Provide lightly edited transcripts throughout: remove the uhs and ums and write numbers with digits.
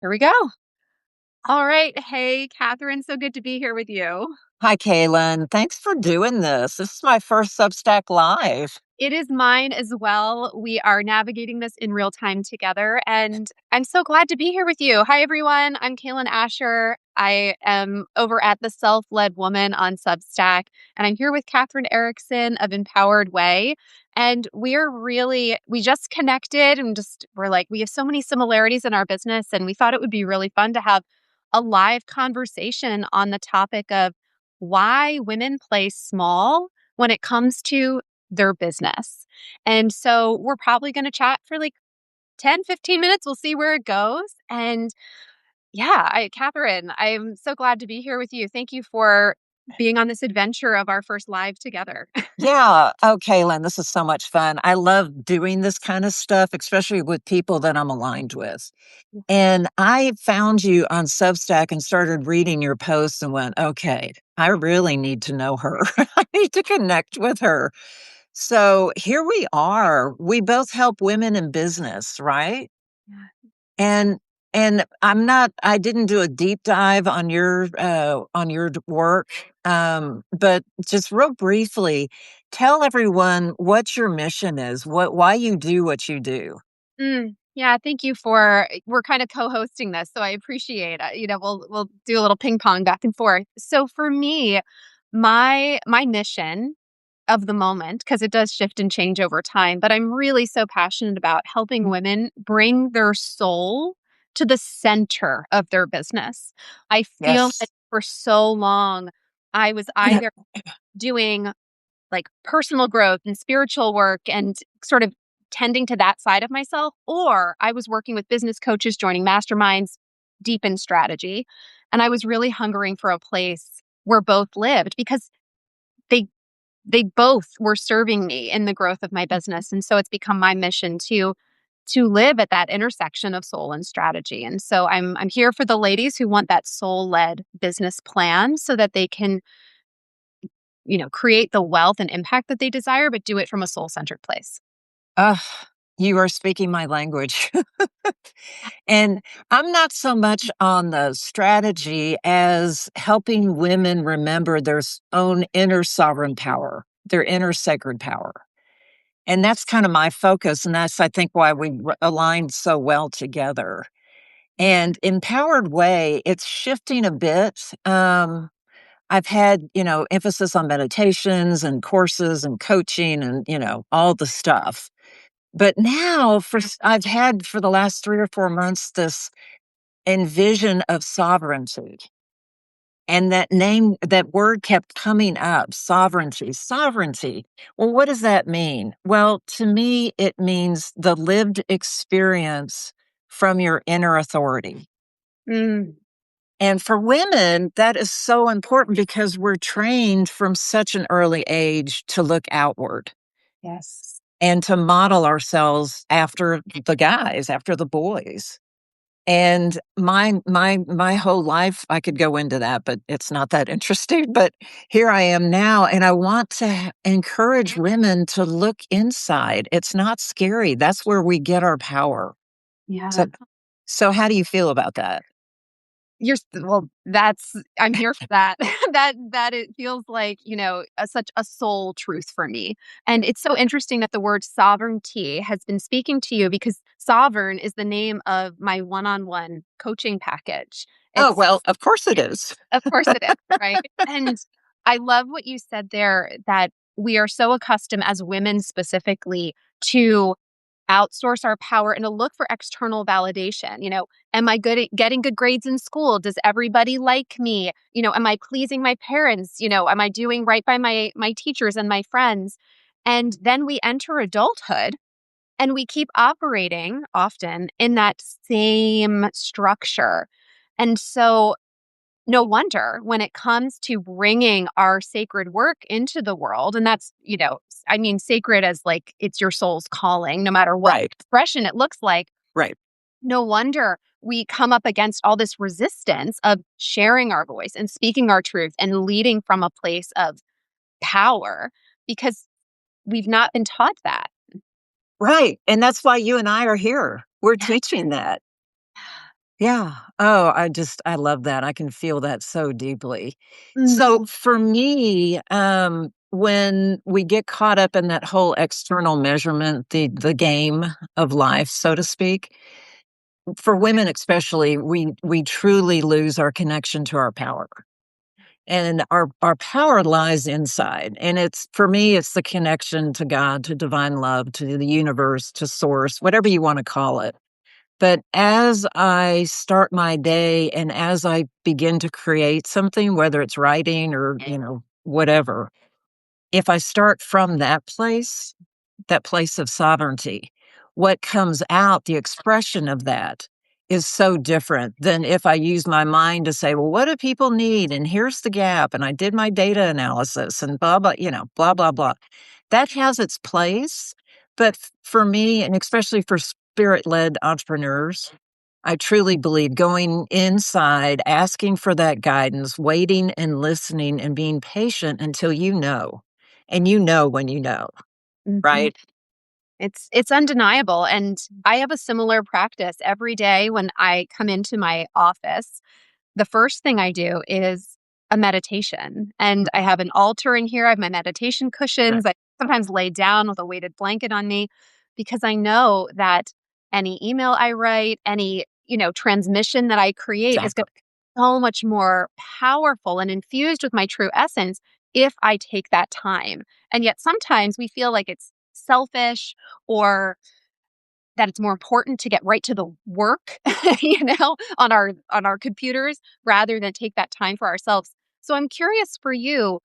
Here we go. All right. Hey, Catherine. So good to be here with you. Hi, Kaylin. Thanks for doing this. This is my first Substack Live. It is mine as well. We are navigating this in real time together, and I'm so glad to be here with you. Hi, everyone. I'm Kaylin Asher. I am over at the Self Led Woman on Substack, and I'm here with Catherine Erickson of Empowered Way. And we just connected and we're like, we have so many similarities in our business, and we thought it would be really fun to have a live conversation on the topic of why women play small when it comes to their business. And so we're probably going to chat for like 10, 15 minutes. We'll see where it goes. And yeah, Catherine, I'm so glad to be here with you. Thank you for being on this adventure of our first live together. Yeah. Oh, Kaylin, this is so much fun. I love doing this kind of stuff, especially with people that I'm aligned with. And I found you on Substack and started reading your posts and went, okay, I really need to know her. I need to connect with her. So here we are. We both help women in business, right? Yeah. And I didn't do a deep dive on your work. But just real briefly, tell everyone what your mission is, why you do what you do. Yeah, thank you we're kind of co-hosting this, so I appreciate it. We'll do a little ping pong back and forth. So for me, my mission of the moment, because it does shift and change over time, but I'm really so passionate about helping women bring their soul to the center of their business. I feel Yes. like for so long, I was either doing like personal growth and spiritual work and sort of tending to that side of myself, or I was working with business coaches, joining masterminds, deep in strategy. And I was really hungering for a place where both lived because they they both were serving me in the growth of my business. And so it's become my mission to live at that intersection of soul and strategy. And so I'm here for the ladies who want that soul-led business plan so that they can, create the wealth and impact that they desire, but do it from a soul-centered place. Ugh, you are speaking my language. And I'm not so much on the strategy as helping women remember own inner sovereign power, their inner sacred power. And that's kind of my focus. And that's, I think, why aligned so well together. And Empowered Way, it's shifting a bit. I've had, emphasis on meditations and courses and coaching and, all the stuff. But now I've had for the last 3 or 4 months this envision of sovereignty. And that word kept coming up, sovereignty, sovereignty. Well, what does that mean? Well, to me, it means the lived experience from your inner authority. Mm, And for women, that is so important because we're trained from such an early age to look outward yes. and to model ourselves after the guys, after the boys. And my whole life, I could go into that, but it's not that interesting. But here I am now, and I want to encourage women to look inside. It's not scary. That's where we get our power. Yeah. So, so how do you feel about that? Well, that's I'm here for that. That it feels like, such a soul truth for me. And it's so interesting that the word sovereignty has been speaking to you because sovereign is the name of my one-on-one coaching package. Oh, It's well, of course it is. Of course it is, right? And I love what you said there that we are so accustomed as women specifically to outsource our power and to look for external validation. Am I good at getting good grades in school? Does everybody like me? Am I pleasing my parents? Am I doing right by my teachers and my friends? And then we enter adulthood and we keep operating often in that same structure. And so no wonder when it comes to bringing our sacred work into the world, and that's, I mean, sacred as like it's your soul's calling, no matter what Right, expression it looks like. right. No wonder we come up against all this resistance of sharing our voice and speaking our truth and leading from a place of power because we've not been taught that. Right. And that's why you and I are here. We're Yeah. teaching that. Yeah. Oh, I love that. I can feel that so deeply. Mm, So for me, when we get caught up in that whole external measurement, the game of life, so to speak, for women especially, we truly lose our connection to our power. And our power lies inside. And it's for me, it's the connection to God, to divine love, to the universe, to source, whatever you want to call it. But as I start my day and as I begin to create something, whether it's writing or, whatever, if I start from that place of sovereignty, what comes out, the expression of that is so different than if I use my mind to say, well, what do people need? And here's the gap. And I did my data analysis and blah, blah, blah, blah, blah. That has its place. But for me, and especially for spirit led entrepreneurs, I truly believe going inside, asking for that guidance, waiting and listening and being patient until you know. And you know when you know, mhm. right? It's undeniable, and I have a similar practice every day when I come into my office. The first thing I do is a meditation, and I have an altar in here. I have my meditation cushions. I sometimes lay down with a weighted blanket on me because I know that any email I write, any, transmission that I create is going Exactly. to be so much more powerful and infused with my true essence if I take that time. And yet sometimes we feel like it's selfish or that it's more important to get right to the work, on our computers rather than take that time for ourselves. So I'm curious for you,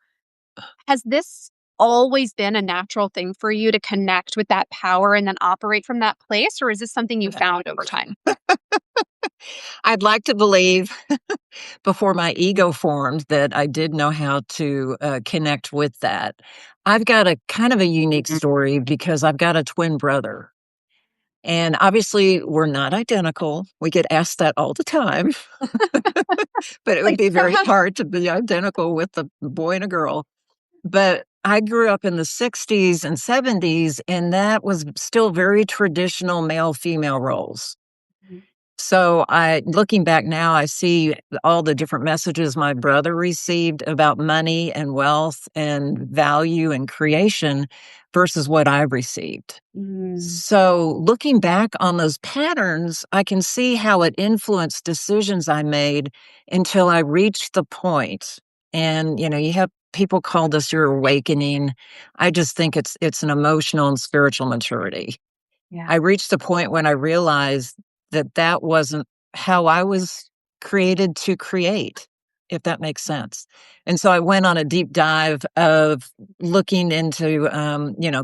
has this always been a natural thing for you to connect with that power and then operate from that place, or is this something you found over time? I'd like to believe before my ego formed that I did know how to connect with that. I've got a kind of a unique story because I've got a twin brother. And obviously, we're not identical. We get asked that all the time, but it would Like, be very hard to be identical with a boy and a girl. But I grew up in the 60s and 70s, and that was still very traditional male female roles. So looking back now, I see all the different messages my brother received about money and wealth and value and creation versus what I received. mm, So looking back on those patterns, I can see how it influenced decisions I made until I reached the point. And you have people call this your awakening. I just think it's an emotional and spiritual maturity. yeah. I reached the point when I realized that that wasn't how I was created to create, if that makes sense. And so I went on a deep dive of looking into,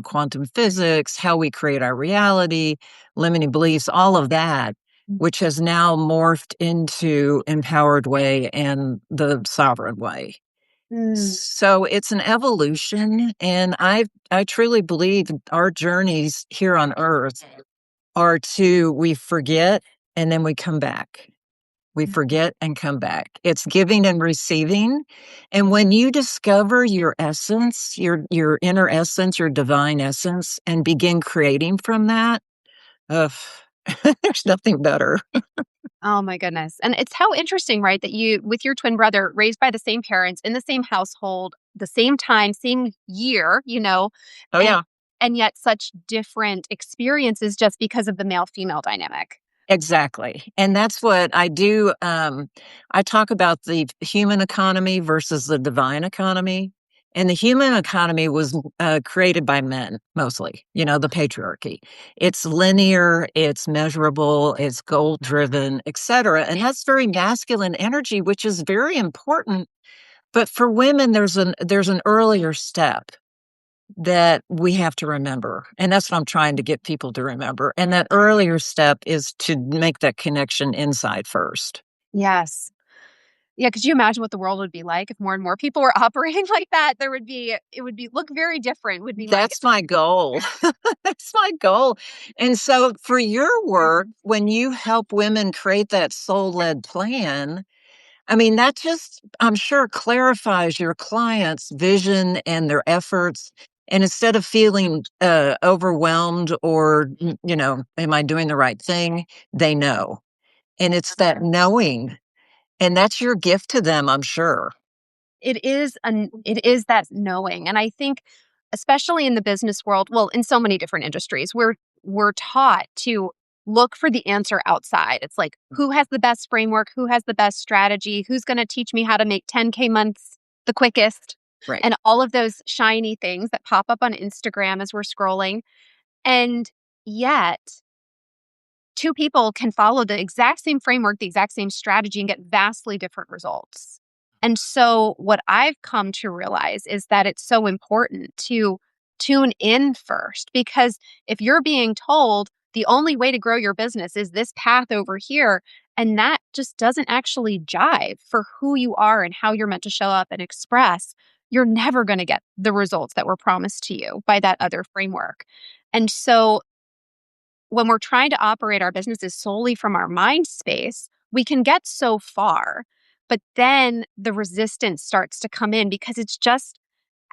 quantum physics, how we create our reality, limiting beliefs, all of that, which has now morphed into empowered way and the sovereign way. Mm, So it's an evolution, and I truly believe our journeys here on Earth are we forget and then we come back. We forget and come back. It's giving and receiving. And when you discover your essence, your inner essence, your divine essence, and begin creating from that, ugh, there's nothing better. oh my goodness. And it's how interesting, right, that you, with your twin brother, raised by the same parents in the same household, the same time, same year, Oh and yeah. and yet such different experiences just because of the male female dynamic. Exactly. And that's what I do. I talk about the human economy versus the divine economy. And the human economy was created by men mostly, the patriarchy. It's linear, it's measurable, it's goal driven, etc. And that's very masculine energy, which is very important. But for women, there's an earlier step that we have to remember. And that's what I'm trying to get people to remember. And that earlier step is to make that connection inside first. Yes. Yeah, could you imagine what the world would be like if more and more people were operating like that? It would be look very different, would be my guess. That's my goal. That's my goal. And so for your work, when you help women create that soul led plan, I mean, that just, I'm sure, clarifies your client's vision and their efforts. And instead of feeling overwhelmed or, am I doing the right thing? They know. And it's that knowing, and that's your gift to them, I'm sure. It is that knowing. And I think especially in the business world, well, in so many different industries, we're taught to look for the answer outside. It's like, who has the best framework? Who has the best strategy? Who's going to teach me how to make 10K months the quickest? Right. And all of those shiny things that pop up on Instagram as we're scrolling. And yet, two people can follow the exact same framework, the exact same strategy, and get vastly different results. And so, what I've come to realize is that it's so important to tune in first, because if you're being told the only way to grow your business is this path over here, and that just doesn't actually jive for who you are and how you're meant to show up and express, you're never going to get the results that were promised to you by that other framework. And so, when we're trying to operate our businesses solely from our mind space, we can get so far, but then the resistance starts to come in because it's just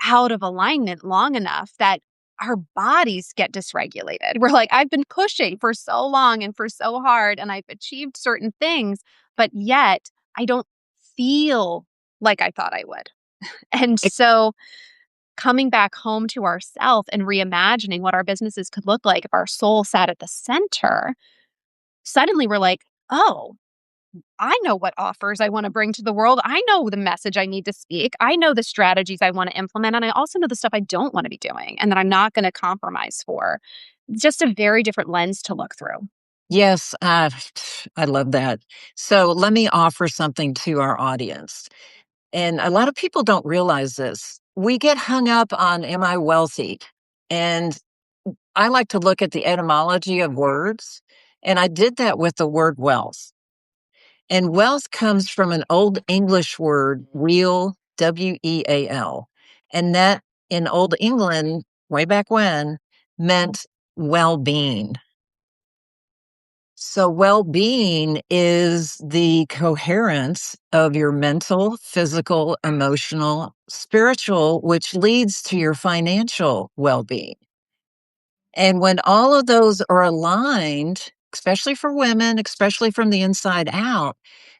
out of alignment long enough that our bodies get dysregulated. We're like, I've been pushing for so long and for so hard, and I've achieved certain things, but yet I don't feel like I thought I would. And so coming back home to ourself and reimagining what our businesses could look like if our soul sat at the center, suddenly we're like, oh, I know what offers I want to bring to the world. I know the message I need to speak. I know the strategies I want to implement. And I also know the stuff I don't want to be doing and that I'm not going to compromise for. Just a very different lens to look through. Yes, I love that. So let me offer something to our audience. And a lot of people don't realize this. We get hung up on, am I wealthy? And I like to look at the etymology of words. And I did that with the word wealth. And wealth comes from an old English word, weal, weal. And that in Old England, way back when, meant well being. So, well being is the coherence of your mental, physical, emotional, spiritual, which leads to your financial well being. And when all of those are aligned, especially for women, especially from the inside out,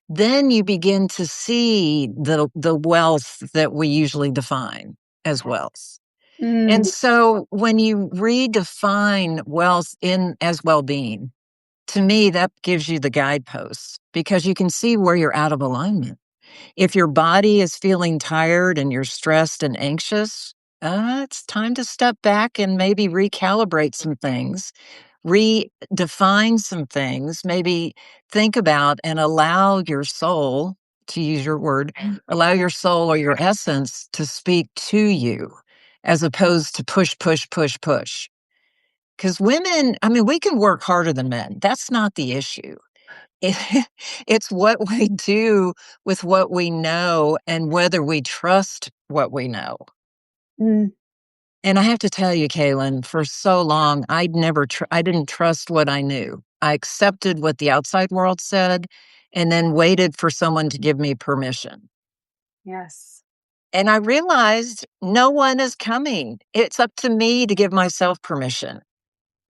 then you begin to see the wealth that we usually define as wealth. And Mm, so when you redefine wealth in as well-being, to me, that gives you the guideposts because you can see where you're out of alignment. If your body is feeling tired and you're stressed and anxious, it's time to step back and maybe recalibrate some things, redefine some things, maybe think about and allow your soul, to use your word, allow your soul or your essence to speak to you as opposed to push, push, push, push. Because women, I mean, we can work harder than men. That's not the issue. It, it's what we do with what we know and whether we trust what we know. mm, And I have to tell you, Kaylin, for so long, I didn't trust what I knew. I accepted what the outside world said and then waited for someone to give me permission. yes. And I realized no one is coming. It's up to me to give myself permission.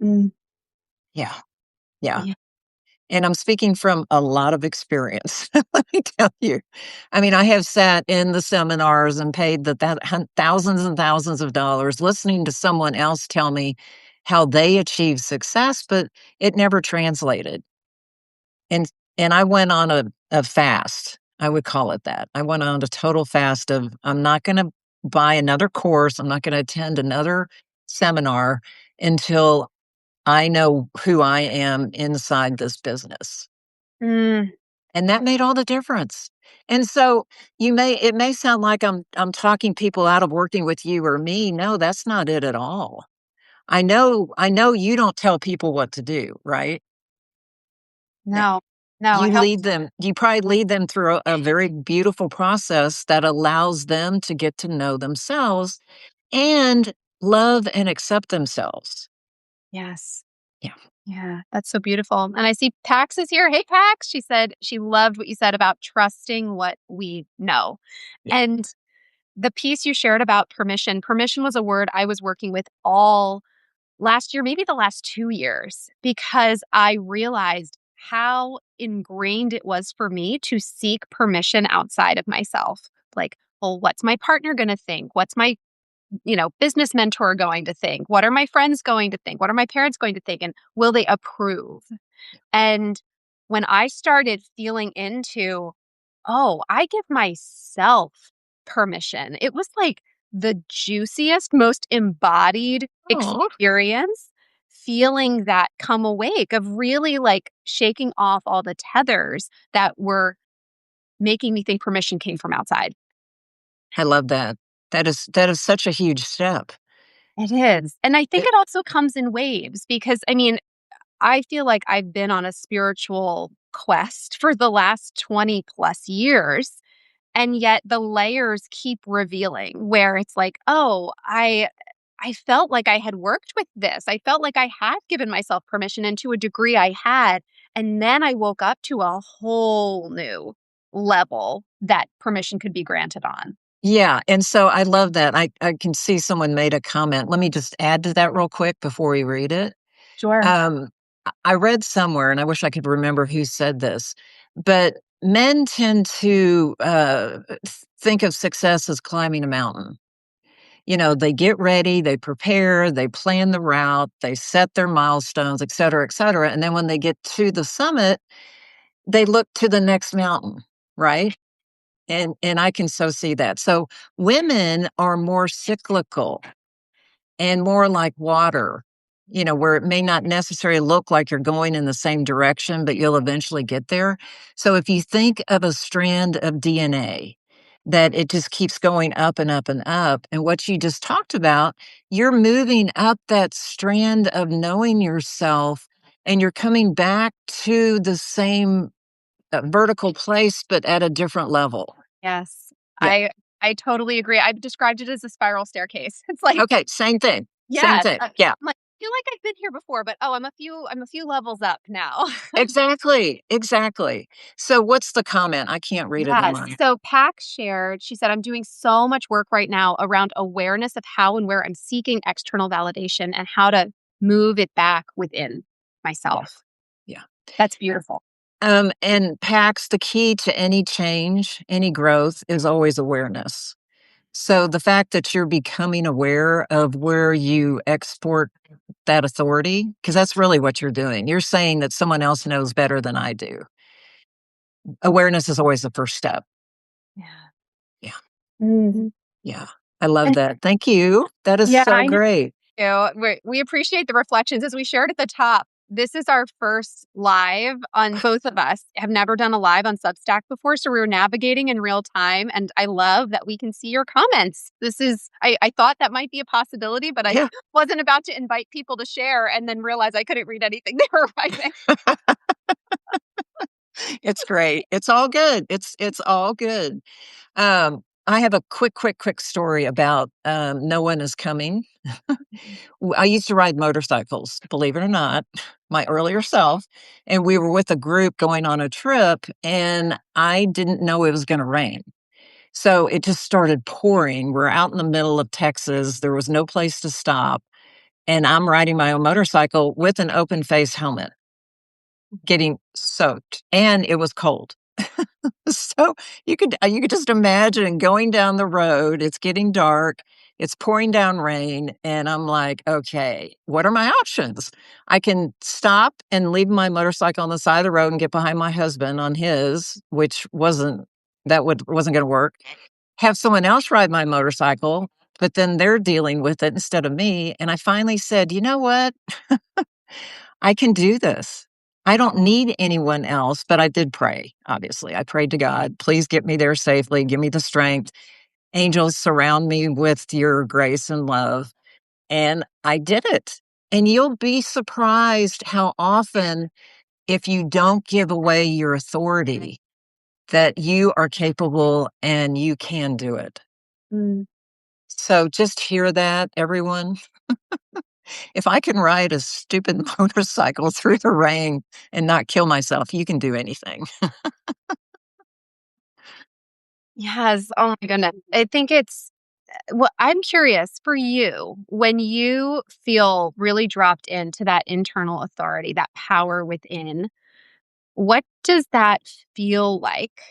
Mm, Yeah. Yeah. yeah. And I'm speaking from a lot of experience, let me tell you. I mean, I have sat in the seminars and paid thousands and thousands of dollars listening to someone else tell me how they achieved success, but it never translated. And and I went on a fast. I would call it that. I went on a total fast of I'm not going to buy another course. I'm not going to attend another seminar until I know who I am inside this business. Mm, And that made all the difference. And so it may sound like I'm talking people out of working with you or me. No, that's not it at all. I know you don't tell people what to do, right? Eh, no, no, I help. You probably lead them through a very beautiful process that allows them to get to know themselves and love and accept themselves. Yes. Yeah. Yeah, that's so beautiful. And I see Pax is here. Hey, Pax. She said she loved what you said about trusting what we know. Yeah. And the piece you shared about permission, permission was a word I was working with all last year, maybe the last 2 years, because I realized how ingrained it was for me to seek permission outside of myself. Like, well, what's my partner going to think? What's my, business mentor going to think? What are my friends going to think? What are my parents going to think? And will they approve? And when I started feeling into, oh, I give myself permission, it was like the juiciest, most embodied Oh, experience, feeling that come awake of really like shaking off all the tethers that were making me think permission came from outside. I love that. That is such a huge step. It is. And I think It it also comes in waves because I mean, I feel like I've been on a spiritual quest for the last 20 plus years. And yet the layers keep revealing where it's like, oh, I felt like I had worked with this. I felt like I had given myself permission and to a degree I had. And then I woke up to a whole new level that permission could be granted on. Yeah, and so I love that. I can see someone made a comment. Let me just add to that real quick before we read it. Sure. I read somewhere, and I wish I could remember who said this, but men tend to think of success as climbing a mountain. You know, they get ready, they prepare, they plan the route, they set their milestones, et cetera, et cetera. And then when they get to the summit, they look to the next mountain, right? And I can so see that. So women are more cyclical and more like water, you know, where it may not necessarily look like you're going in the same direction, but you'll eventually get there. So if you think of a strand of DNA, that it just keeps going up and up and up. And what you just talked about, you're moving up that strand of knowing yourself and you're coming back to the same vertical place, but at a different level. Yes. Yeah. I totally agree. I've described it as a spiral staircase. It's like, Okay. Same thing. Same yes, thing. Yeah. I'm like, I feel like I've been here before, but oh, I'm a few levels up now. Exactly, exactly. So what's the comment? I can't read it on Yes. mine. So Pax shared, she said, I'm doing so much work right now around awareness of how and where I'm seeking external validation and how to move it back within Yeah, myself. yeah. That's beautiful. And PAX, the key to any change, any growth is always awareness. So the fact that you're becoming aware of where you export that authority, because that's really what you're doing. You're saying that someone else knows better than I do. Awareness is always the first step. Yeah. Yeah, Mhm. yeah. I love And that. Thank you. That is yeah, so I know. great. We appreciate the reflections. As we shared at the top, this is our first live on both of us have never done a live on Substack before. So we were navigating in real time. And I love that we can see your comments. I thought that might be a possibility, but I Yeah. wasn't about to invite people to share and then realize I couldn't read anything they were writing. It's great. It's all good. It's all good. I have a quick story about No One Is Coming. I used to ride motorcycles, believe it or not, my earlier self. And we were with a group going on a trip, and I didn't know it was going to rain. So it just started pouring. We're out in the middle of Texas. There was no place to stop. And I'm riding my own motorcycle with an open face helmet, getting soaked. And it was cold. So you could just imagine going down the road, it's getting dark, it's pouring down rain, and I'm like, "Okay, what are my options? I can stop and leave my motorcycle on the side of the road and get behind my husband on his, which wasn't gonna work. Have someone else ride my motorcycle, but then they're dealing with it instead of me, and I finally said, "You know what? I can do this. I don't need anyone else," but I did pray, obviously. I prayed to God, "Please get me there safely, give me the strength. Angels, surround me with your grace and love." And I did it. And you'll be surprised how often, if you don't give away your authority, that you are capable and you can do it. Mm. So just hear that, everyone. If I can ride a stupid motorcycle through the rain and not kill myself, you can do anything. Yes. Oh my goodness. I think well, I'm curious for you, when you feel really dropped into that internal authority, that power within, What does that feel like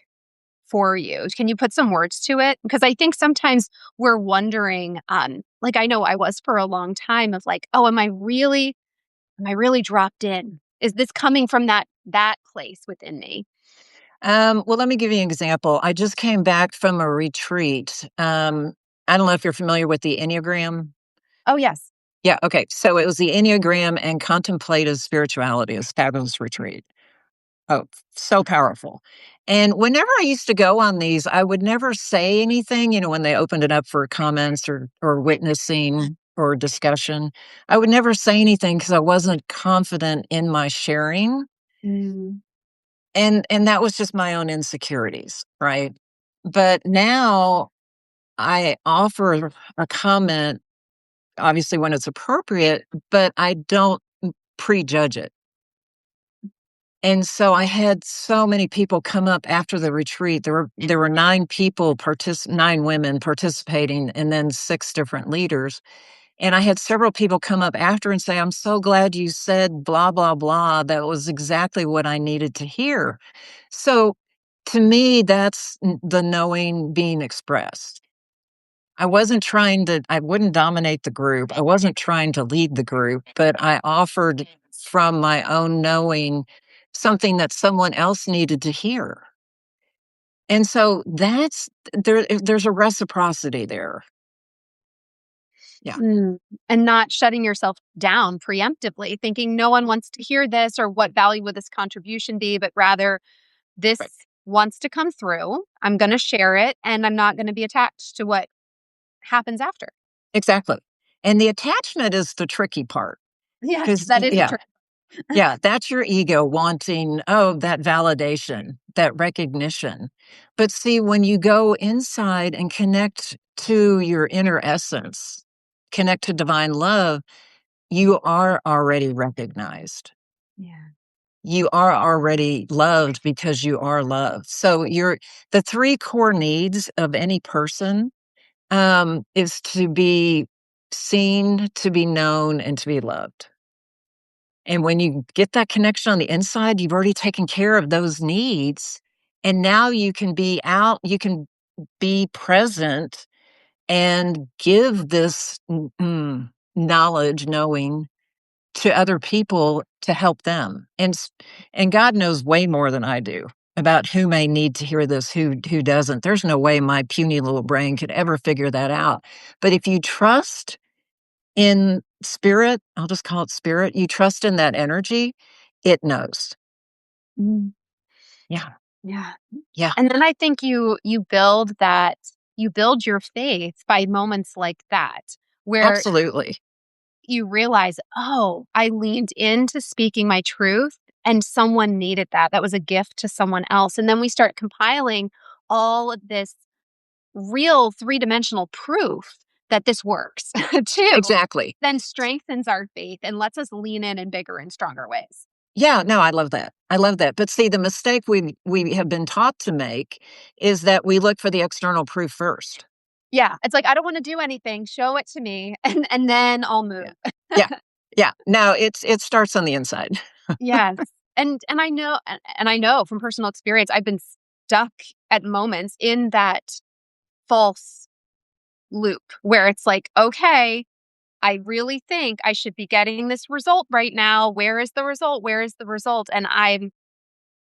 for you? Can you put some words to it? Because I think sometimes we're wondering, like I know I was for a long time of like, oh, am I really dropped in? Is this coming from that place within me? Well, let me give you an example. I just came back from a retreat. I don't know if you're familiar with the Enneagram. Oh, yes. Yeah, okay. So it was the Enneagram and contemplative spirituality. It was a fabulous retreat. Oh, so powerful. And whenever I used to go on these, I would never say anything, when they opened it up for comments or witnessing or discussion. I would never say anything because I wasn't confident in my sharing. Mm, And that was just my own insecurities, right? But now I offer a comment, obviously when it's appropriate, but I don't prejudge it. And so I had so many people come up after the retreat. There were 9 women participating and then 6 different leaders. And I had several people come up after and say, "I'm so glad you said blah blah blah. That was exactly what I needed to hear." So to me, that's the knowing being expressed. I wouldn't dominate the group. I wasn't trying to lead the group, but I offered from my own knowing something that someone else needed to hear. And so there's a reciprocity there. Yeah, mm. And not shutting yourself down preemptively, thinking no one wants to hear this or what value would this contribution be, but rather this right. wants to come through. I'm going to share it and I'm not going to be attached to what happens after. Exactly. And the attachment is the tricky part Yes, because that is the yeah, trick. yeah, that's your ego wanting, oh, that validation, that recognition. But see, when you go inside and connect to your inner essence, connect to divine love, you are already recognized. Yeah. You are already loved because you are loved. So the 3 core needs of any person is to be seen, to be known, and to be loved. And when you get that connection on the inside, you've already taken care of those needs. And now you can be present and give this knowledge, knowing to other people to help them. And God knows way more than I do about who may need to hear this, who doesn't. There's no way my puny little brain could ever figure that out. But if you trust in spirit, I'll just call it spirit, you trust in that energy, it knows. Mm, Yeah. yeah. Yeah, And then I think you build your faith by moments like that where absolutely. you realize, "Oh, I leaned into speaking my truth and someone needed that. That was a gift to someone else." And then we start compiling all of this real three-dimensional proof that this works too, Exactly. then strengthens our faith and lets us lean in bigger and stronger ways. Yeah, no, I love that. I love that. But see, the mistake we have been taught to make is that we look for the external proof first. Yeah, it's like, "I don't wanna do anything, show it to me, and then I'll Yeah. move." Yeah. Yeah. No, it starts on the inside. Yes, and I know from personal experience, I've been stuck at moments in that false loop where it's like, "Okay, I really think I should be getting this result right now. Where is the result? Where is the result?" And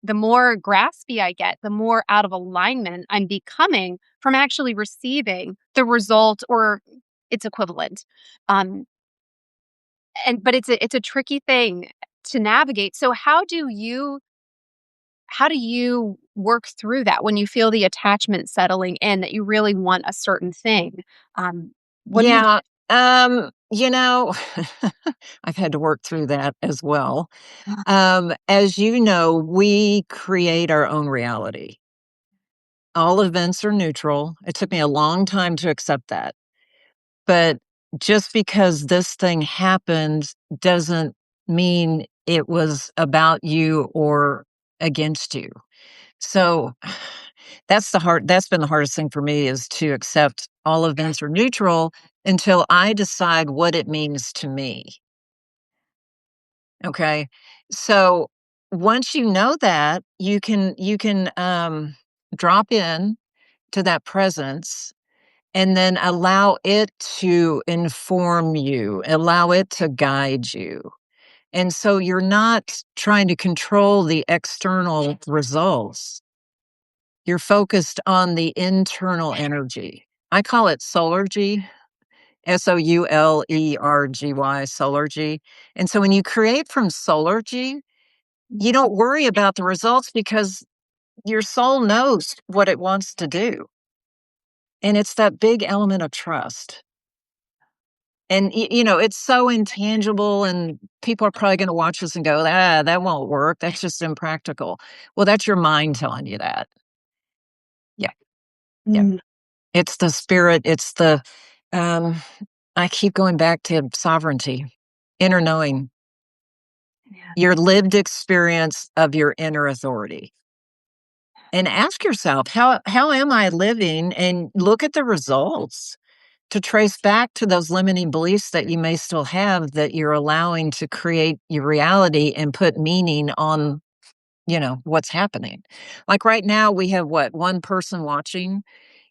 the more graspy I get, the more out of alignment I'm becoming from actually receiving the result or its equivalent. Um, but it's a tricky thing to navigate. So how do you work through that when you feel the attachment settling in that you really want a certain thing? What do you Yeah. You know, I've had to work through that as well. As you know, we create our own reality. All events are neutral. It took me a long time to accept that. But just because this thing happened doesn't mean it was about you or against you. So that's been the hardest thing for me is to accept all events are neutral until I decide what it means to me. Okay. So once you know that, you can drop in to that presence and then allow it to inform you, allow it to guide you. And so you're not trying to control the external results. You're focused on the internal energy. I call it solargy, Soulergy, solargy. And so when you create from solargy, you don't worry about the results because your soul knows what it wants to do. And it's that big element of trust. And, it's so intangible, and people are probably going to watch this and go, that won't work. That's just impractical. Well, that's your mind telling you that. Yeah. Yeah. Mm. It's the spirit. Um, I keep going back to sovereignty, inner knowing, Yeah. your lived experience of your inner authority. And ask yourself, how am I living? And look at the results to trace back to those limiting beliefs that you may still have that you're allowing to create your reality and put meaning on, what's happening. Like right now, we have what, one person watching?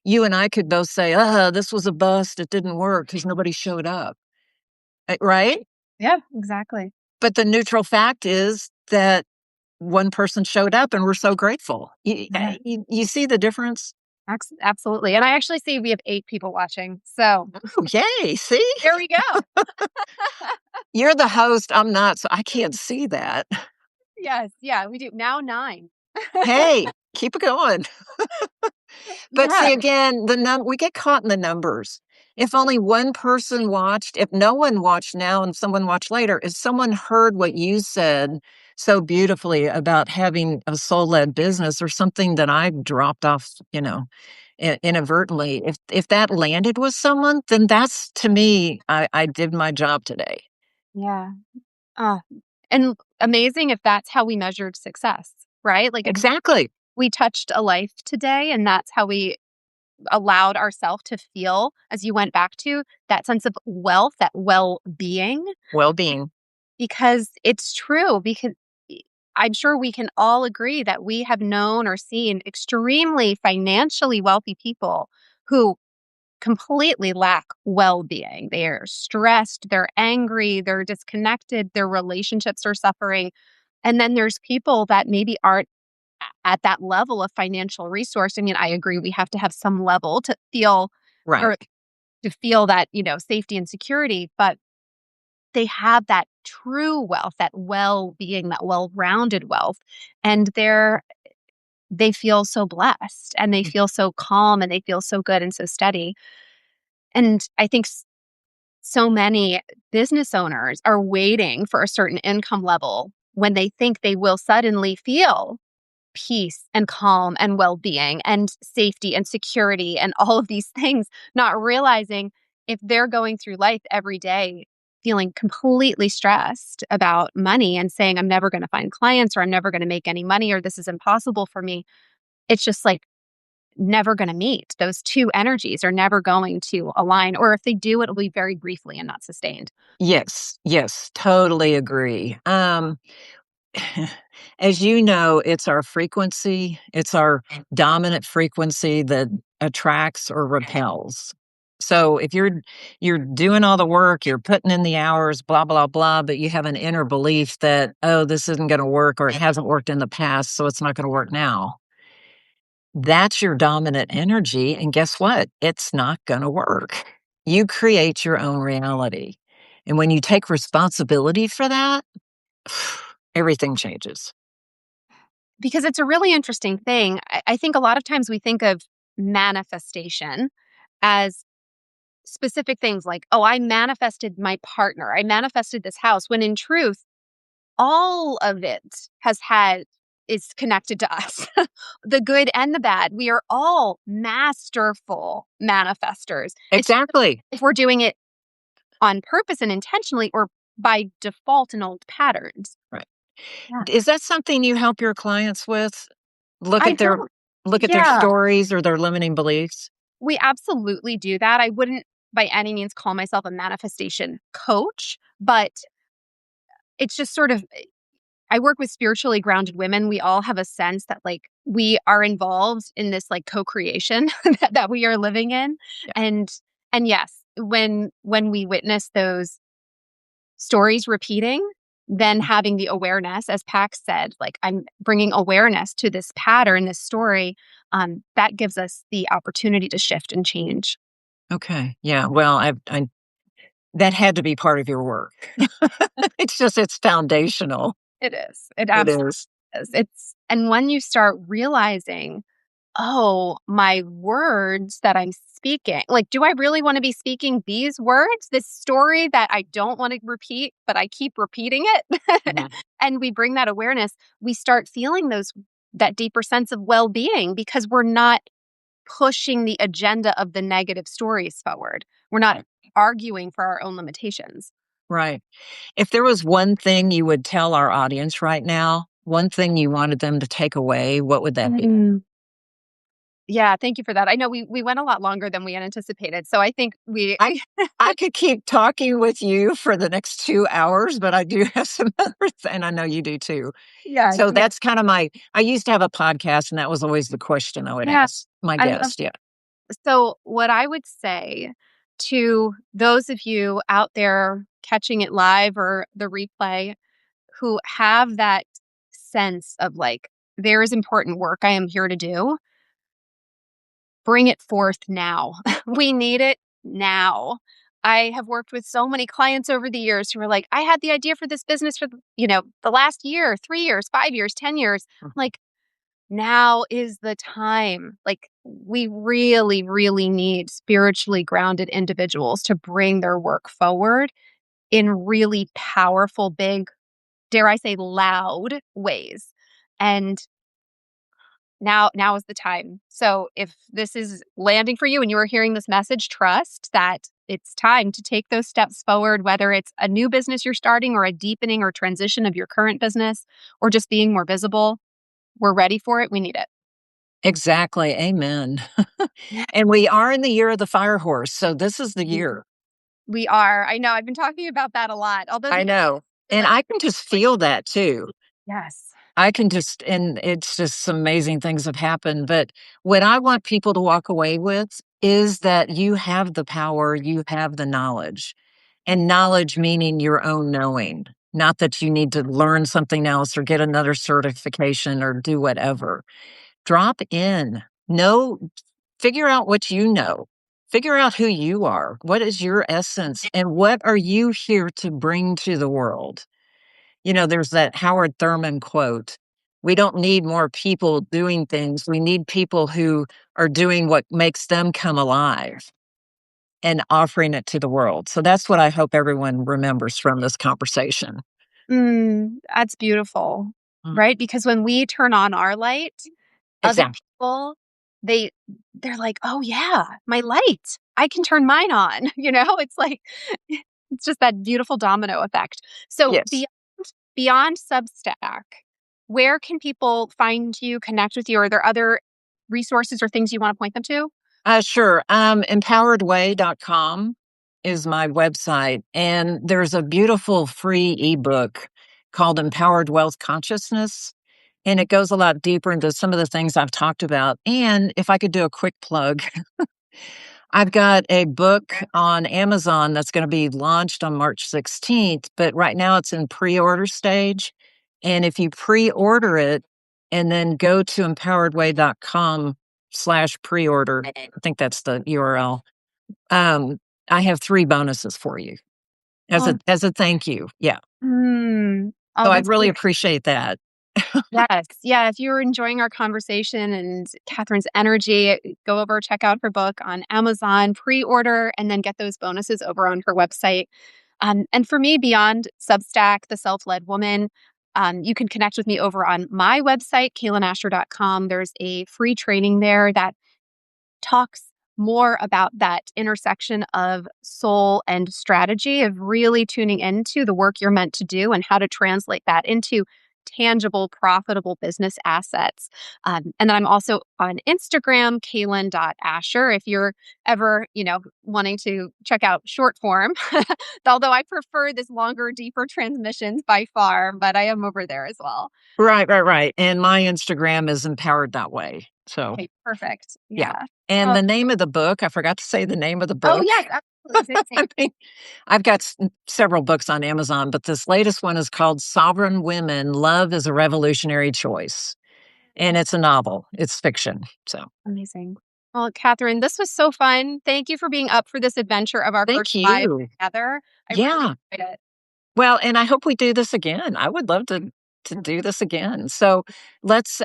You and I could both say, this was a bust. It didn't work because nobody showed up. Right? Yeah, exactly. But the neutral fact is that one person showed up and we're so grateful. Yeah. You see the difference? Absolutely. And I actually see we have 8 people watching. So Oh, yay. See? there we go. You're the host. I'm not, so I can't see that. Yes. Yeah, we do. Now 9. Hey, keep it going. But Yeah. see, again, we get caught in the numbers. If only one person watched, if no one watched now and someone watched later, if someone heard what you said so beautifully about having a soul-led business or something that I dropped off, inadvertently, if that landed with someone, then that's, to me, I did my job today. Yeah. Oh, and amazing if that's how we measured success, right? Like if Exactly. we touched a life today and that's how we allowed ourselves to feel, as you went back to, that sense of wealth, that well-being, Well-being. because it's true. Because I'm sure we can all agree that we have known or seen extremely financially wealthy people who completely lack well-being. They're stressed, they're angry, they're disconnected, their relationships are suffering. And then there's people that maybe aren't at that level of financial resource. I mean, I agree we have to have some level to feel Right. or to feel that, safety and security, but they have that true wealth, that well-being, that well-rounded wealth. And they feel so blessed and they feel so calm and they feel so good and so steady. And I think so many business owners are waiting for a certain income level when they think they will suddenly feel peace and calm and well-being and safety and security and all of these things, not realizing if they're going through life every day feeling completely stressed about money and saying, I'm never going to find clients or I'm never going to make any money or this is impossible for me. It's just like never going to meet. Those two energies are never going to align. Or if they do, it'll be very briefly and not sustained. Yes, yes, totally agree. As you know, it's our frequency, it's our dominant frequency that attracts or repels. So if you're doing all the work, you're putting in the hours, blah blah blah, but you have an inner belief that, oh, this isn't going to work, or it hasn't worked in the past, so it's not going to work now. That's your dominant energy, and guess what? It's not going to work. You create your own reality. And when you take responsibility for that, everything changes. Because it's a really interesting thing. I think a lot of times we think of manifestation as specific things like, oh, I manifested my partner, I manifested this house, when in truth, all of it is connected to us, the good and the bad. We are all masterful manifestors. It's just Exactly. if we're doing it on purpose and intentionally or by default in old patterns. Right. Yeah. Is that something you help your clients with? Look I at their don't, look at their yeah, stories or their limiting beliefs? we absolutely do that. I wouldn't by any means call myself a manifestation coach, but it's just sort of I work with spiritually grounded women. We all have a sense that like we are involved in this like co-creation that we are living in. Yeah. And and yes, when we witness those stories repeating, then having the awareness, as Pax said, like I'm bringing awareness to this pattern, this story, that gives us the opportunity to shift and change. Okay. Yeah. Well, I that had to be part of your work. It's foundational. It is. It It absolutely is. is. It's and when you start realizing, oh, my words that I'm speaking, like, do I really want to be speaking these words, this story that I don't want to repeat, but I keep repeating it? Mhm. And we bring that awareness, we start feeling that deeper sense of well-being because we're not pushing the agenda of the negative stories forward. We're not Right. arguing for our own limitations. Right. If there was one thing you would tell our audience right now, one thing you wanted them to take away, what would that be? Mm. Yeah, thank you for that. I know we went a lot longer than we had anticipated, so I think we I I could keep talking with you for the next 2 hours, but I do have some other and I know you do too. yes, So that's kinda my I used to have a podcast, and that was always the question I would yeah, ask my I love guest, yeah. so what I would say to those of you out there catching it live or the replay who have that sense of like, there is important work I am here to do, bring it forth now. We need it now. I have worked with so many clients over the years who are like, I had the idea for this business for, the last year, 3 years, 5 years, 10 years. Mm. Like, now is the time. Like, we really, really need spiritually grounded individuals to bring their work forward in really powerful, big, dare I say, loud ways. And now is the time. So if this is landing for you and you are hearing this message, trust that it's time to take those steps forward, whether it's a new business you're starting or a deepening or transition of your current business or just being more visible. We're ready for it. We need it. Exactly, amen. And we are in the year of the fire horse, so this is the Mhm. year. We are. I know. I've been talking about that a lot. Although I the know, and like, I can just feel that too. yes. I can just and it's just some amazing things have happened, but what I want people to walk away with is that you have the power, you have the knowledge, and knowledge meaning your own knowing, not that you need to learn something else or get another certification or do whatever. Drop in. Know figure out what you know. Figure out who you are. What is your essence and what are you here to bring to the world? You know, there's that Howard Thurman quote. We don't need more people doing things. We need people who are doing what makes them come alive and offering it to the world. So that's what I hope everyone remembers from this conversation. That's beautiful, Mm, right? Because when we turn on our light, other exactly. people, they they're like, "Oh yeah, my light. I can turn mine on." It's like it's just that beautiful domino effect. So Yes. beyond Substack, where can people find you, connect with you? Are there other resources or things you want to point them to? Sure. Empoweredway.com is my website. And there's a beautiful free ebook called Empowered Wealth Consciousness. And it goes a lot deeper into some of the things I've talked about. And if I could do a quick plug, I've got a book on Amazon that's going to be launched on March 16th, but right now it's in pre order stage. And if you pre order it and then go to empoweredway.com/pre-order, I think that's the URL. Um, I have 3 bonuses for you Oh, as a thank you. Yeah. oh, So I'd that's really beautiful. appreciate that. Yes. Yeah. If you're enjoying our conversation and Catherine's energy, go over, check out her book on Amazon, pre order, and then get those bonuses over on her website. And for me, beyond Substack, The Self Led Woman, you can connect with me over on my website, kaylinasher.com. There's a free training there that talks more about that intersection of soul and strategy, of really tuning into the work you're meant to do and how to translate that into tangible, profitable business assets. And then I'm also on Instagram, Kaylin.Asher, if you're ever, wanting to check out short form. Although I prefer this longer, deeper transmissions by far, but I am over there as well. Right, right, right. And my Instagram is Empowered That Way. So, Okay, perfect. yeah. Yeah. And Oh, the name of the book, I forgot to say the name of the oh book. yes, absolutely. Say the name. I mean, I've got several books on Amazon, but this latest one is called Sovereign Women: Love is a Revolutionary Choice. And it's a novel, it's fiction. So, Amazing. Well, Catherine, this was so fun. Thank you for being up for this adventure of our first thank live you. together. I really Yeah. enjoyed it. Well, and I hope we do this again. I would love to do this again. So let's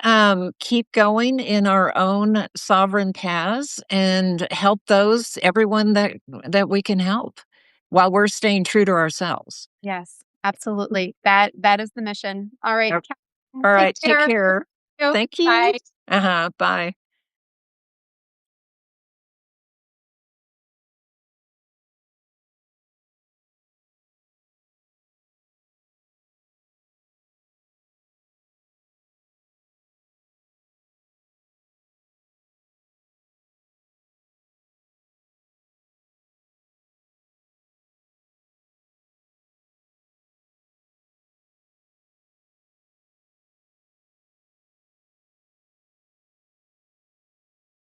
keep going in our own sovereign paths and help those everyone that we can help while we're staying true to ourselves. Yes, absolutely. That is the mission. All right, Yep. Catherine, All take right. Take care. care. You. Thank you. Bye. Uh huh. Bye.